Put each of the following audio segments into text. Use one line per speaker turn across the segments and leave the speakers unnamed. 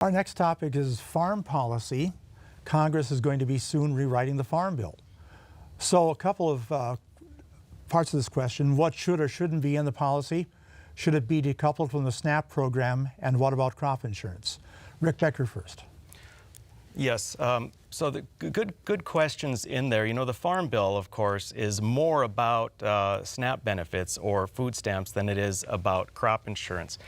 Our next topic is farm policy. Congress is going to be soon rewriting the Farm Bill. So a couple of parts of this question: what should or shouldn't be in the policy? Should it be decoupled from the SNAP program? And what about crop insurance? Rick Becker first.
Yes, so the good questions in there. You know, the Farm Bill, of course, is more about SNAP benefits or food stamps than it is about crop insurance.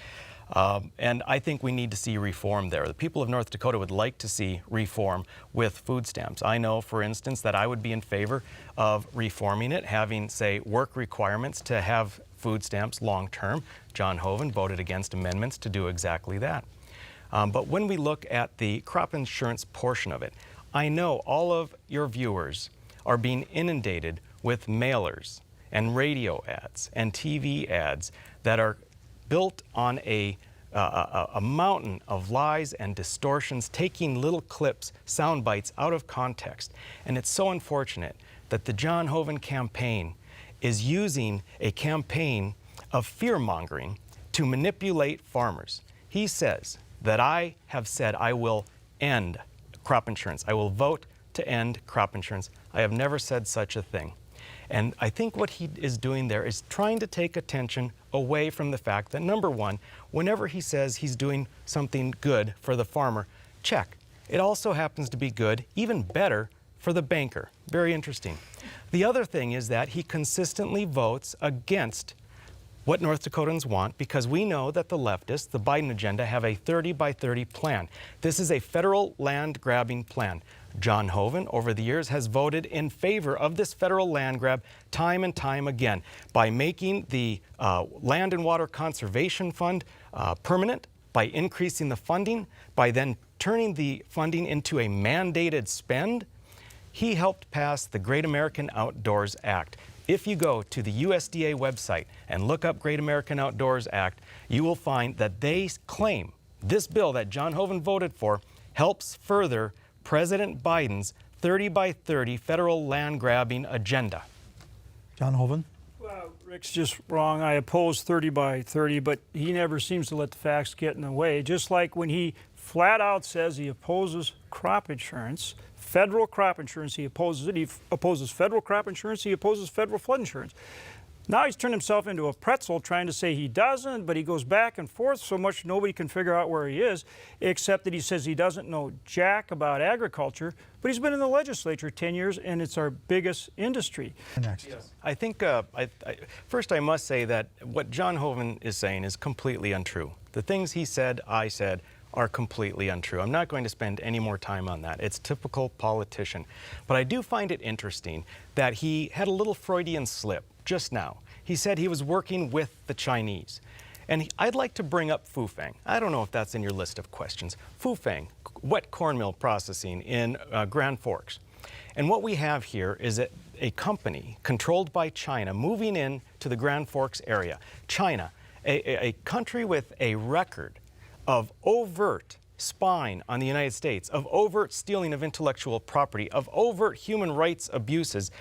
And I think we need to see reform there. The people of North Dakota would like to see reform with food stamps. I know, for instance, that I would be in favor of reforming it, having, say, work requirements to have food stamps long-term. John Hoeven voted against amendments to do exactly that. But when we look at the crop insurance portion of it, I know all of your viewers are being inundated with mailers and radio ads and TV ads that are built on a mountain of lies and distortions, taking little clips, sound bites out of context. And it's so unfortunate that the John Hoeven campaign is using a campaign of fear-mongering to manipulate farmers. He says that I have said I will end crop insurance. I will vote to end crop insurance. I have never said such a thing. And I think what he is doing there is trying to take attention away from the fact that, number one, whenever he says he's doing something good for the farmer, check. It also happens to be good, even better, for the banker. Very interesting. The other thing is that he consistently votes against what North Dakotans want, because we know that the leftists, the Biden agenda, have a 30 by 30 plan. This is a federal land grabbing plan. John Hoeven, over the years, has voted in favor of this federal land grab time and time again by making the Land and Water Conservation Fund permanent, by increasing the funding, by then turning the funding into a mandated spend. He helped pass the Great American Outdoors Act. If you go to the USDA website and look up Great American Outdoors Act, you will find that they claim this bill that John Hoeven voted for helps further President Biden's 30 by 30 federal land grabbing agenda.
John Hoeven?
Well, Rick's just wrong. I oppose 30 by 30, but he never seems to let the facts get in the way. Just like when he flat out says he opposes crop insurance, federal crop insurance, he opposes it. He opposes federal crop insurance, he opposes federal flood insurance. Now he's turned himself into a pretzel trying to say he doesn't, but he goes back and forth so much nobody can figure out where he is, except that he says he doesn't know jack about agriculture, but he's been in the legislature 10 years and it's our biggest industry.
Next.
Yes. I think, first I must say that what John Hoeven is saying is completely untrue. The things he said, I said, are completely untrue. I'm not going to spend any more time on that. It's typical politician. But I do find it interesting that he had a little Freudian slip just now. He said he was working with the Chinese. And I'd like to bring up Fufeng. I don't know if that's in your list of questions. Fufeng, wet corn mill processing in Grand Forks. And what we have here is a company controlled by China moving in to the Grand Forks area. China, a country with a record of overt spying on the United States, of overt stealing of intellectual property, of overt human rights abuses,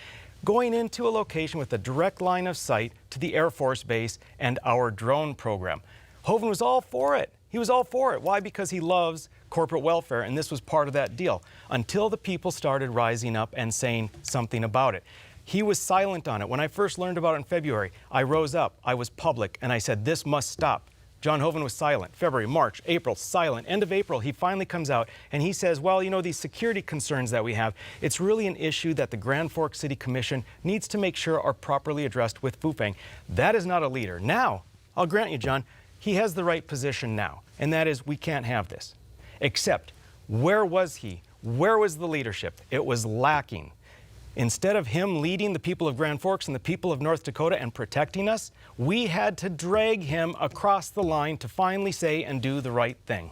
going into a location with a direct line of sight to the Air Force Base and our drone program. Hoeven was all for it. He was all for it. Why? Because he loves corporate welfare, and this was part of that deal, until the people started rising up and saying something about it. He was silent on it. When I first learned about it in February, I rose up, I was public, and I said, this must stop. John Hoeven was silent. February, March, April, silent. End of April, he finally comes out and he says, well, you know, these security concerns that we have, it's really an issue that the Grand Forks City Commission needs to make sure are properly addressed with Fufeng. That is not a leader. Now, I'll grant you, John, he has the right position now, and that is we can't have this. Except, where was he? Where was the leadership? It was lacking. Instead of him leading the people of Grand Forks and the people of North Dakota and protecting us, we had to drag him across the line to finally say and do the right thing.